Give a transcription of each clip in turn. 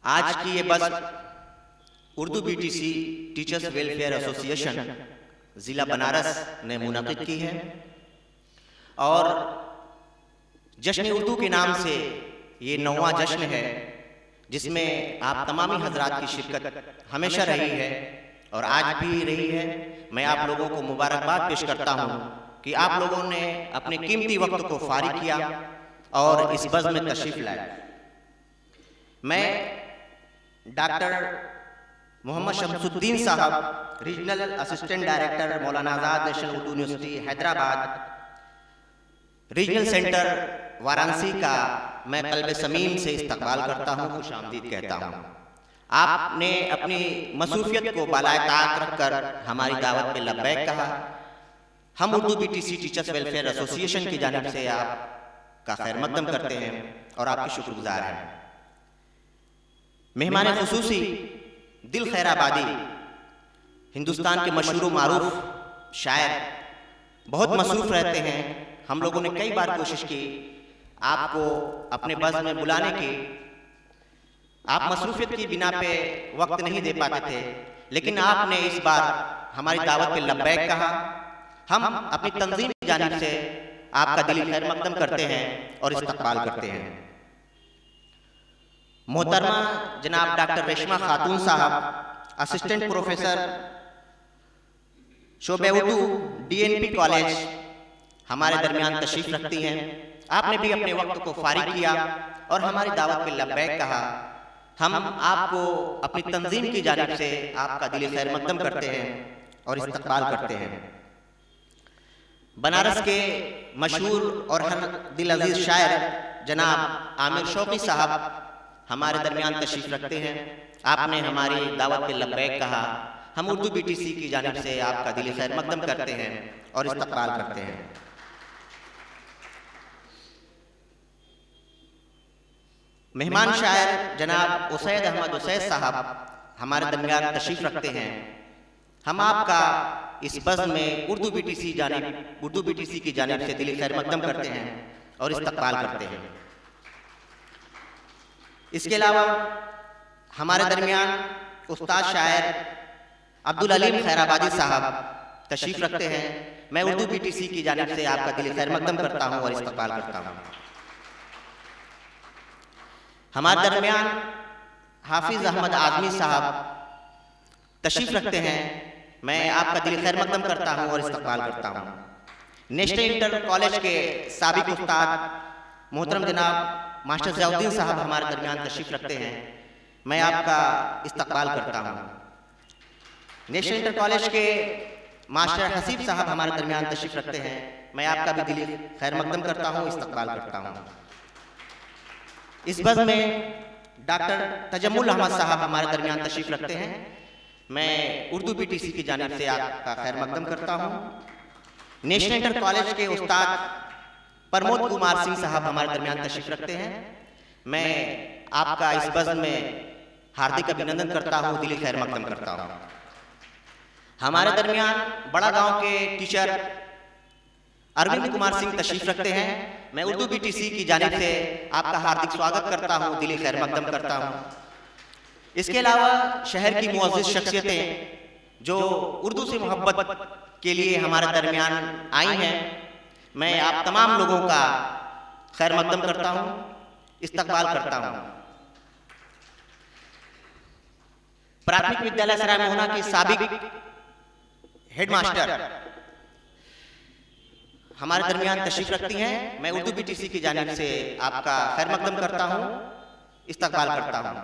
आज की ये बस Urdu BTC teachers welfare association ज़िला बनारस ने मुनक़िद की है और जश्न उर्दू के नाम से ये 9वां जश्न है जिसमें आप तमामी हजरात की शिरकत हमेशा रही है और आज भी रही है। मैं आप लोगों को मुबारकबाद पेश करता हूँ कि आप लोगों ने अपने कीमती वक्त को फारिग किया और इस बज़्म में तशरीफ़ लाए। मैं डॉक्टर मोहम्मद शमसुद्दीन साहब, regional assistant director Maulana Azad national Urdu university Hyderabad, regional centre Varanasi का मैं क़ल्ब समीम से इस्तक़बाल करता हूँ, खुशामदीद कहता हूँ। आपने अपनी मसरूफ़ियत को बालाए ताक़त रखकर हमारी दावत पे लब्बैक कहा। हम Urdu BTC teachers welfare association की जानिब से आपका खैर मक़दम करते हैं और आपके शुक्रगुज़ार हैं। मेहमान ख़ुसूसी दिल खैराबादी हिंदुस्तान के मशहूर मारूफ शायर बहुत मसरूफ़ रहते हैं। हम लोगों ने कई बार कोशिश की आपको अपने बज़्म में बुलाने की, आप मसरूफ़ियत की बिना पे वक्त नहीं दे पाते थे, लेकिन आपने इस बार हमारी दावत पे लब्बैक कहा। हम अपनी तंज़ीम की जानिब से आपका दिली खैर मक़दम करते हैं और इस्तक़बाल करते हैं। मोहतरमा जनाब डॉक्टर रेशमा खातून साहब, असिस्टेंट प्रोफेसर शोबे उर्दू DNP कॉलेज, हमारे दरमियान तशरीफ़ रखती हैं। आपने भी अपने वक्त को फारिग किया और हमारी दावत पे लब्बैक कहा। हम आपको अपनी तंज़ीम की जानिब से आपका दिली खैर मक़दम करते हैं और इस्तक़बाल करते हैं। बनारस के मशहूर और हर दिल अज़ीज़ शायर जनाब आमिर शौक़ी साहब हमारे दरमियान तशरीफ़ रखते हैं। आपने हमारी दावत पे लब्बैक कहा। हम उर्दू बीटीसी की जानिब से आपका दिली खैर मक़दम करते हैं और इस्तक़बाल करते हैं। मेहमान शायर जनाब उसैद अहमद उसैद साहब हमारे दरमियान तशरीफ़ रखते हैं। हम आपका इस बज़्म में उर्दू बीटीसी की जानिब से दिली खैर मक़दम करते हैं और इस्तक़बाल करते हैं। इसके अलावा हमारे दरमियान उस्ताद शायर अब्दुल अलीम खैराबादी साहब तशरीफ़ रखते हैं। मैं उर्दू बीटीसी की जानिब से आपका दिली खैर मक़दम करता हूँ और इस्तक़बाल करता हूँ। हमारे दरमियान हाफिज़ अहमद आज़मी साहब तशरीफ़ रखते हैं। मैं आपका दिली खैर मक़दम करता हूँ और इस्तक़बाल करता हूँ। नेशनल इंटर कॉलेज के साबिक़ उस्ताद मोहतरम जनाब मास्टर ज़ियाउद्दीन साहब हमारे दरमियान तशरीफ़ रखते हैं। मैं आपका इस्तक़बाल करता हूँ। नेशनल इंटर कॉलेज के मास्टर हसीब साहब हमारे दरमियान तशरीफ़ रखते हैं। मैं आपका भी दिली खैर मक़दम करता हूँ, इस्तक़बाल करता हूँ। इस बज़्म में डॉक्टर तजम्मुल अहमद साहब हमारे दरमियान तशरीफ़ रखते हैं। मैं उर्दू बीटीसी की जानिब से आपका खैर मक़दम करता हूँ। नेशनल इंटर कॉलेज के उस्ताद प्रमोद कुमार सिंह साहब हमारे दरमियान तशरीफ़ रखते हैं। मैं आपका इस बज़्म में हार्दिक अभिनंदन करता हूँ, दिली खैर मक़दम करता हूँ। हमारे दरमियान बड़ा गांव के टीचर अरविंद कुमार सिंह तशरीफ़ रखते हैं। मैं उर्दू बीटीसी की जानिब से आपका हार्दिक स्वागत करता हूँ, दिली खैर मक़दम करता हूँ। इसके अलावा शहर की मुअज़्ज़िज़ शख्सियतें जो उर्दू से मोहब्बत के लिए हमारे दरमियान आई हैं, मैं आप तमाम लोगों का खैर मक़दम करता हूँ, इस्तक़बाल करता हूँ। प्राथमिक विद्यालय सराय मोहना की साबिक़ हेडमास्टर हमारे दरमियान तशरीफ़ रखती हैं। मैं उर्दू बीटीसी की जानिब से आपका खैर मक़दम करता हूँ, इस्तक़बाल करता हूँ।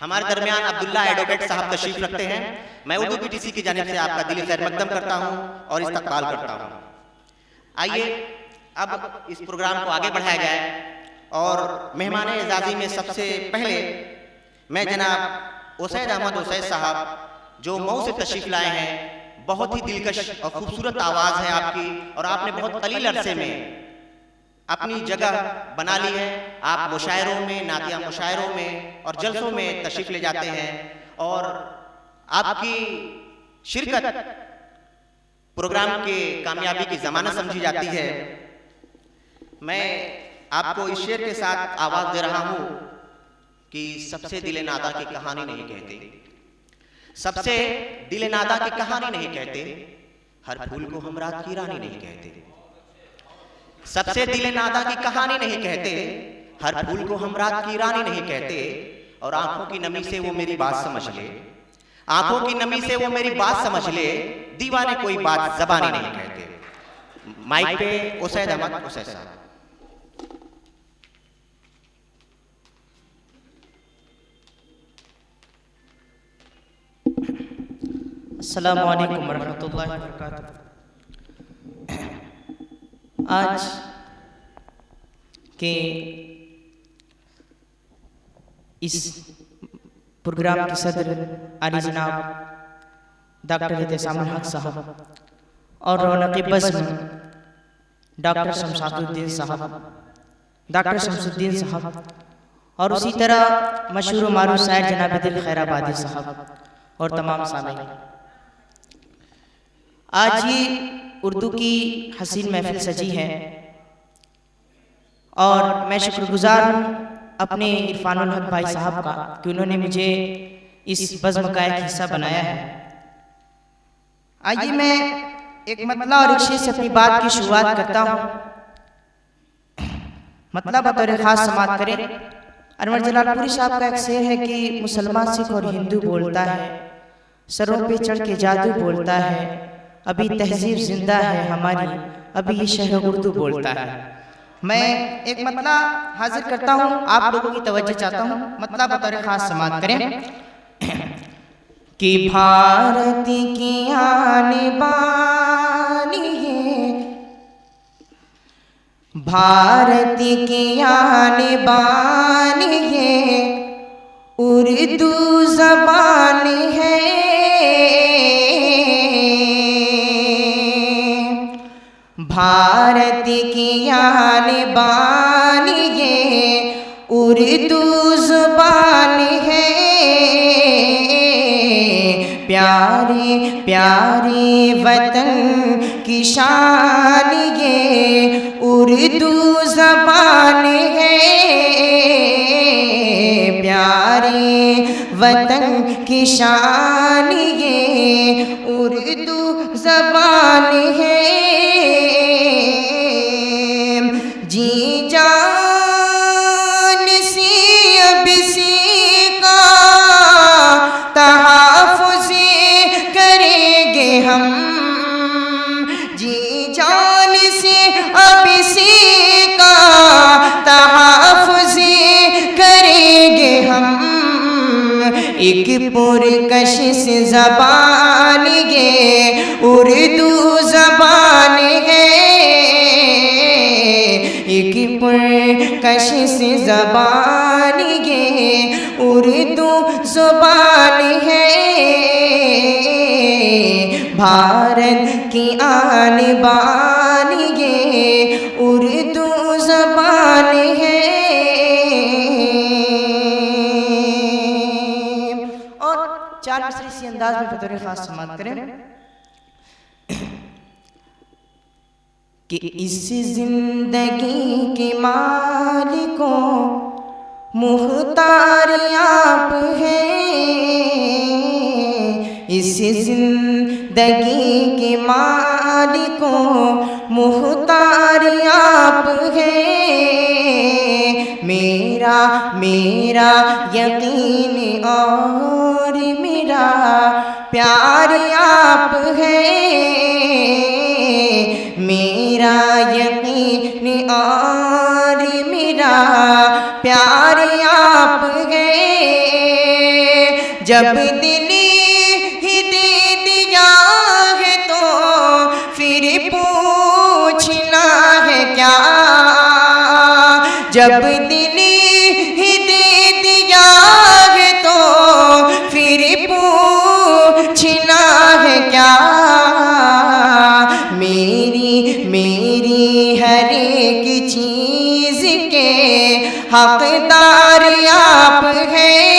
हमारे दरमियान अब्दुल्ला एडवोकेट साहब तशरीफ़ रखते हैं। मैं उर्दू बीटीसी की जानिब से आपका दिली खैर मक़दम करता हूँ और इस्तक़बाल करता हूँ। आइए अब इस प्रोग्राम को आगे बढ़ाया जाए और मेहमान एज़ाज़ी में सबसे पहले मैं जनाब उसैद अहमद उसैद साहब जो मऊ से तशरीफ़ लाए हैं। बहुत ही दिलकश और खूबसूरत आवाज़ है आपकी और आपने बहुत कलील अरसे में अपनी जगह बना ली है। आप मुशायरों में, नातिया मुशायरों में और जलसों में तशरीफ़ ले जाते हैं और आपकी शिरकत प्रोग्राम के कामयाबी की ज़मानत समझी जाती है। मैं आपको इस शेर के साथ आवाज़ दे रहा हूँ कि सबसे दिले नादा की कहानी नहीं कहते, सबसे दिले नादा की कहानी नहीं कहते, हर फूल को हम रात की रानी नहीं कहते। सबसे दिले नादा की कहानी नहीं कहते, हर फूल को हम रात की रानी नहीं कहते। और आंखों की नमी से वो मेरी बात समझ ले, आंखों की नमी से वो मेरी बात समझ ले, दीवाने कोई बात ज़बानी नहीं कहते। माइक पे उसैद अहमद उसैद साहब। अस्सलामु अलैकुम वरहमतुल्लाहि वबरकातुहू। आज के इस प्रोग्राम के सदर आली जनाब डॉक्टर एहतेसामुल हक साहब और रौनक बज़्म डॉक्टर शमशादुद्दीन साहब, डॉक्टर शमसुद्दीन साहब और उसी तरह मशहूर मारूफ शायर जनाब दिल खैराबादी साहब और तमाम सामीन। आज ही उर्दू की हसीन महफिल सजी है और मैं शुक्रगुजार हूँ अपने इरफानुल हक भाई साहब का कि उन्होंने मुझे इस बज़्म का एक हिस्सा बनाया है। आइए मैं एक मतला और एक शेर से अपनी बात की शुरुआत करता हूँ। मतला बतौर खास समात करें। अनवर जलालपुरी साहब का एक शेर है कि मुसलमान, सिख और हिंदू बोलता है, सरों पे चढ़ के जादू बोलता है, अभी तहजीब जिंदा है हमारी, अभी ये शहर उर्दू बोलता है। मैं एक मतला हाजिर करता हूँ, आप लोगों की तवज्जो चाहता हूँ। मतला बतौर खास समात करें कि भारत की आने बानी है, भारत की आने बानी है, उर्दू ज़बान है। भारत की आने बानी है, उर्दू ज़बान है। प्यारे प्यारे वतन की शान ये उर्दू ज़बान है। प्यारे वतन की शान ये उर्दू ज़बान है। जी जान सी अब सी का तहफ़्फ़ुज़ करेंगे हम, जी जान से अब सी का तहफ़्फ़ुज़ करेंगे हम। एक पुरकशिश ज़बान ये उर्दू ज़बान है। एक पुरकशिश ज़बान ये उर्दू ज़बान है। भारत की आन बान ये उर्दू ज़बान है। और चार मिसरे इसी अंदाज में बतौर खास समात करें कि इस जिंदगी के मालिकों मुख्तार आप हैं। इस जिंदगी के मालिकों मुख्तार आप हैं। मेरा मेरा यकीन और मेरा प्यार आप है। मेरा यकीन और मेरा प्यार आप है। जब दिल ही दे दिया है तो फिर पूछना है क्या। जब दिल ही दे दिया है तो फिर पूछना है क्या। मेरी हर एक चीज़ के हकदार आप हैं।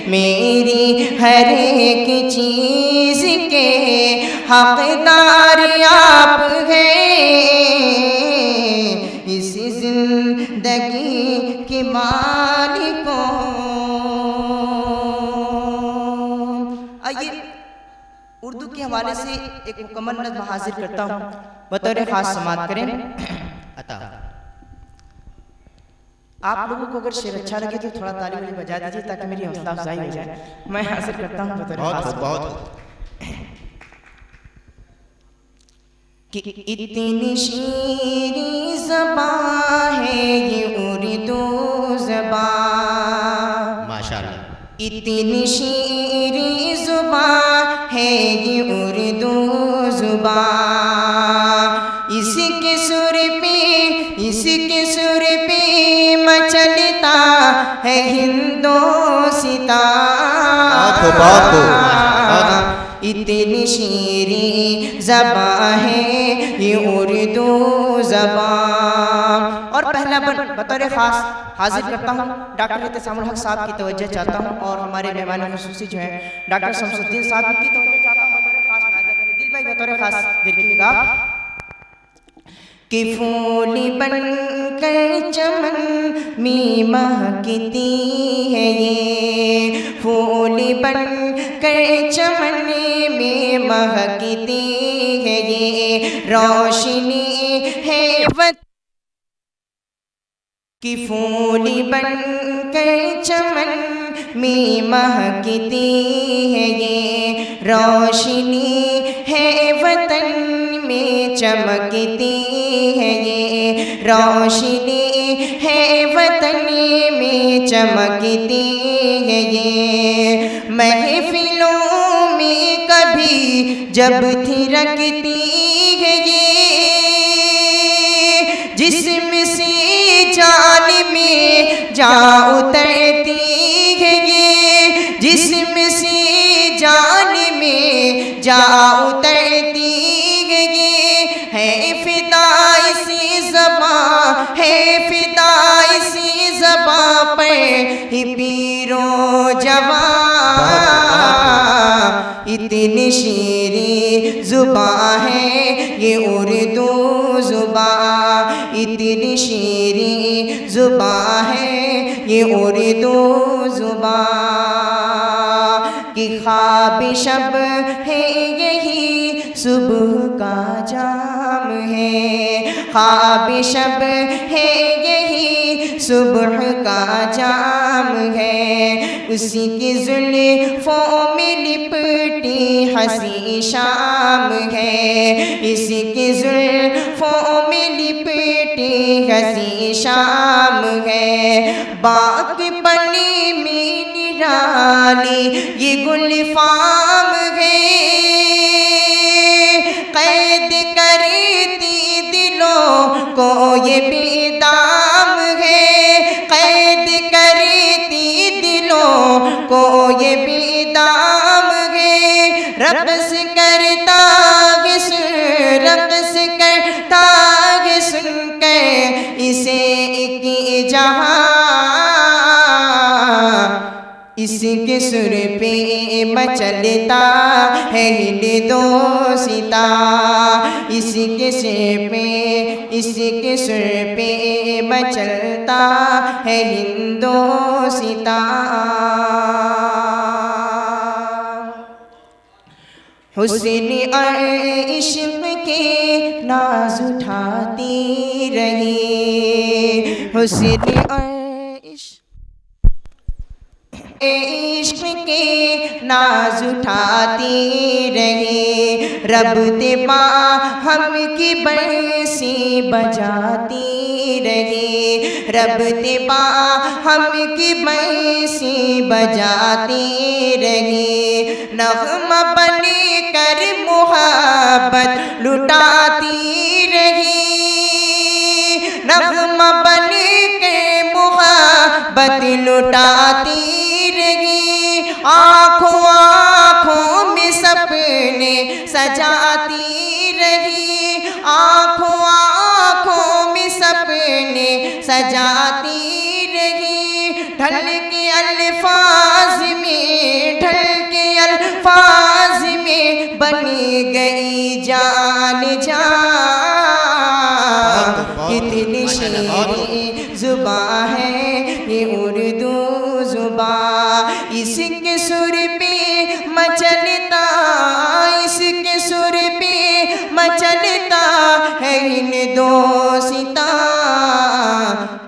मेरी हर एक चीज़ के हकदार आप हैं। इस जिंदगी के मालिकों। आइए उर्दू के हवाले से एक मुकम्मल नज़्म हाजिर करता हूँ, बतौर खास समाअत करें। अता आप लोगों को अगर शेर अच्छा लगे तो थोड़ा ताली वाली बजा दीजिए ताकि मेरी हौसला अफजाई हो जाए। मैं हाजिर करता हूँ बतौर खास। बहुत कि इतनी शीरी ज़बां है ये उर्दू ज़बां, माशाअल्लाह। इतनी शीरी ज़ुबां है ये उर्दू ज़ुबां। इसके सुर पे मचलता है हिंदोस्तां। इतनी शीरी ज़बां है ये उर्दू ज़बां। और पहला बतौर ख़ास हाजिर करता हूँ डॉक्टर इत्तेसामुल हक साहब की तवज्जो चाहता हूँ, और हमारे मेहमान खुसूसी जो है डॉक्टर शमसुद्दीन साहब की तवज्जो चाहता हूँ बतौर ख़ास। दिल भाई बतौर ख़ास देखिएगा कि फूल बनकर चमन में महकती है ये, फूल बनकर चमन में महकती है ये, रोशनी है वत कि फूल बनकर चमन में महकती है ये, रोशनी है वतन में चमकती है ये, रोशनी है वतन में चमकती है ये। महफिलों में कभी जब थिरकती है ये, जिस्म से जान में जा उतरती है ये, जिस्म से जान में जा उतरती है ये। है फिदा इसी ज़बां, है फिदा इसी ज़बां पर ही पीरो जवां। इतनी शीरी ज़ुबां है ये उर्दू ज़ुबां, इतनी शीरी ज़ुबां है ये उर्दू ज़ुबां। कि ख्वाब शब है यही सुबह का जाम है, ख्वाब शब है यही सुबह का जाम है। उसी की जुल्फ़ों में लिपटी हंसी शाम है, इसी की जुल्फ़ों में लिपटी हंसी शाम है। बाग बनी में निराली ये गुलफाम है, कैद करती दिलों को ये बेदाम है, कैद करती दिलों को ये बेदाम है। रक़्स करता है रक़्स करता है सुनकर इसे एक जहां, इसके सुर पे मचलता है हिंदोस्तां, इसके सुर पे मचलता है हिंदोस्तां। हुस्न और इश्क़ के नाज उठाती रही, हुस्न और इश्क़ के नाज उठाती रही। रब ते हम की बंसी बजाती रही, रब ते हम की बंसी बजाती रही। नग़्मा बनी कर मोहब्बत लुटाती रही, नग़्मा बनी कर मोहब्बत लुटाती रही। आँखों आँखों में सपने सजाती रही, आँखों आँखों में सपने सजाती रही। ढल के अल्फाज में, ढल के अल्फाज में बनी गई जान जान। कितनी शीरी ज़ुबां है ये उर्दू जुबान। इसके सुर पे मचलता, इसके सुर पे मचलता है हिंदोस्तां।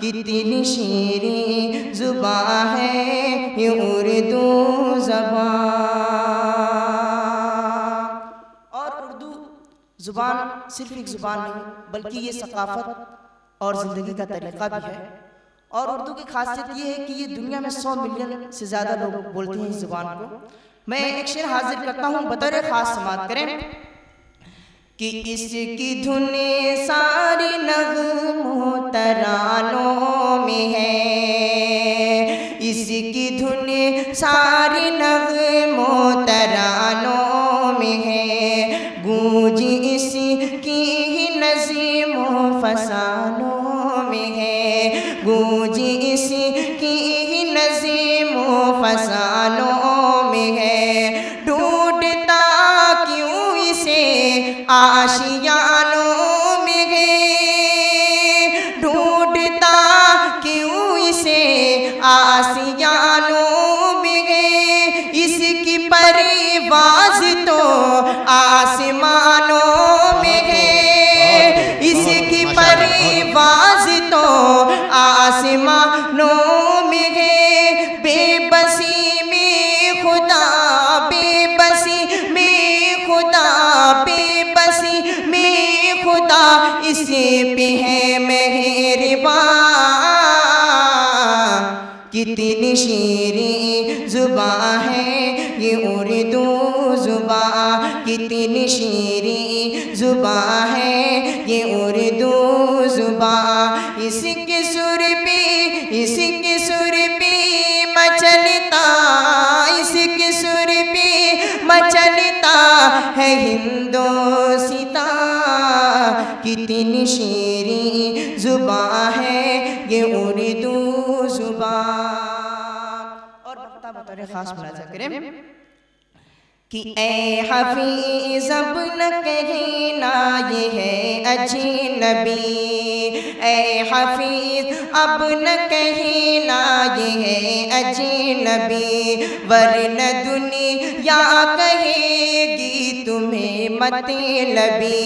कितनी शीरीं जुबान है ये उर्दू ज़बान। और उर्दू ज़ुबान सिर्फ एक ज़ुबान नहीं बल्कि ये सकाफ़त और ज़िंदगी का तरीक़ा भी है। और उर्दू की खासियत ये है कि ये दुनिया में 100 मिलियन से ज़्यादा लोग बोलते हैं इस ज़ुबान को। मैं एक शेर हाजिर करता हूँ, बतौर ख़ास समाअत करें कि इसकी धुन सारी नग़्मों तरानों में है, इसकी धुन सारी नग़्मों तरानों में है। गूंज इसकी ही नज़्मों फ़सानों में है, गूंज इसकी ही नज़्मों फ़सानों में है। ढूंढता क्यों इसे आशियानों में है, ढूंढता क्यों इसे आशियानों में है। इसकी परवाज़ तो आसमानों में है, इसकी परवाज़ तो आसमानों में है। बेबसी में खुदा, बेबसी में खुदा, बेबसी में खुदा इसे पे है मेहरबान। कितनी शीरीं ज़ुबान है ये उर्दू ज़ुबान, कितनी शीरीं ज़ुबान है ये उर्दू ज़ुबान। इसके सुर पे, इसके सुर पे मचलता, इसके सुर पे मचलता है हिंदोस्तां। कितनी शीरीं ज़ुबान है ये उर्दू ज़ुबान। और बतौर ख़ास मुलाज़ा करें कि ए हफीज़ अब न कहना ये है अजनबी, ए हफीज़ अब न कहना ये है अजनबी। वरना दुनिया कहेगी तुम्हें मतलबी,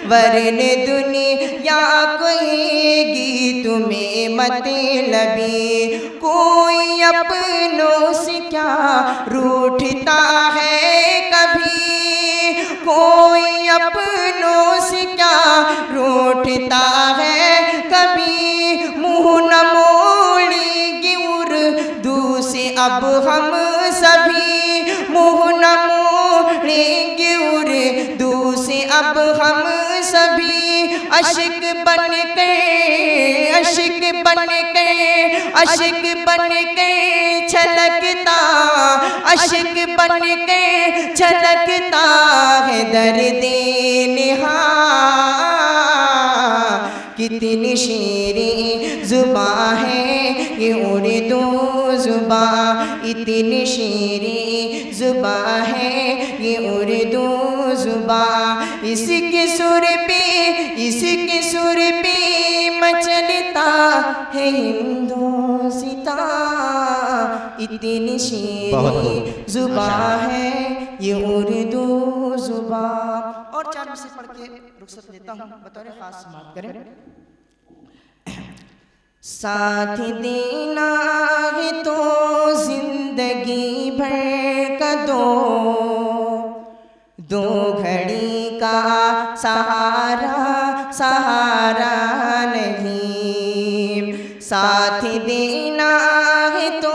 वरना दुनिया कहेगी तुम्हें मतलबी। कोई अपनों से क्या रूठता है कभी, कोई अपनों से क्या रूठता है कभी। मुँह न मोड़ेंगे उर्दू से अब हम सभी, मुँह न मोड़ेंगे उर्दू से अब हम सभी। अशिक बन के, अशिक बन के, अशिक बन के छलकता, अशिक बन के छलकता है दर्दे निहा। कितनी शीरीं ज़ुबान है ये उर्दू ज़ुबान, इतनी शीरीं ज़ुबान है ये उर्दू ज़ुबान। इसके सुर पे, इसके सुर पे मचलता है हिंदोस्तां। इतनी शीरीं ज़ुबान है ये उर्दू ज़ुबान। और 4 मिसरे पढ़ के रुखसत लेता हूँ, बतौर ख़ास समाअत करें। साथ देना है तो जिंदगी भर का दो, दो घड़ी का सहारा सहारा नहीं। साथ देना है तो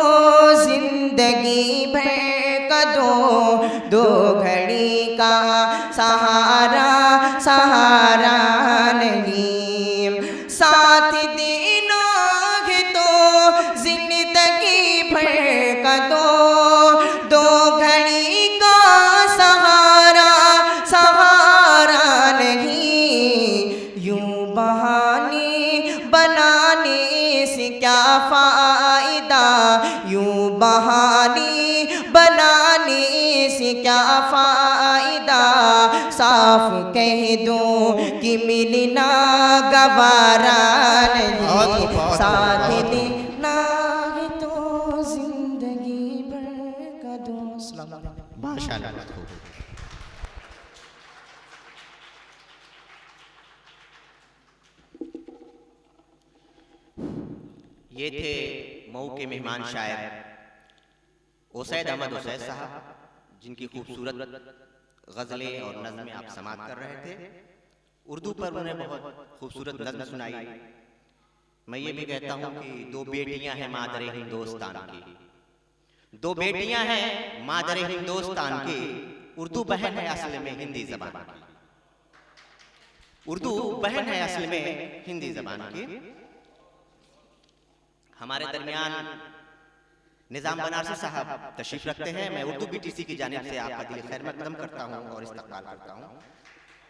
जिंदगी भर का दो, दो घड़ी का सहारा सहारा नहीं। साथ देना है तो जिंदगी भर का दो, दो घड़ी का सहारा सहारा नहीं। यूं बहाने बनाने से क्या फ़ायदा, यूं बहाने बनाने से क्या फ़ायदा। साफ कह दो कि मिलना गवारा नहीं। साथ दे माशाअल्लाह, बहुत खूब। ये थे मऊ के मेहमान शायर ओसैद अहमद ओसैद साहब, जिनकी खूबसूरत गज़लें और नज़में आप समाअत कर रहे थे। उर्दू पर उन्होंने बहुत खूबसूरत नज़्म सुनाई। मैं ये भी कहता हूँ कि दो बेटियां हैं मादरे हिंदुस्तान की, दो बेटियां हैं मादरे हिंदुस्तान की, उर्दू बहन है असल में हिंदी ज़बान की, उर्दू बहन है असल में हिंदी ज़बान की। हमारे दरमियान निज़ाम बनारसी साहब तशरीफ रखते हैं। मैं उर्दू BTC की जानिब से आपका दिल खैर मकदम करता हूँ और इस्तकबाल करता हूँ।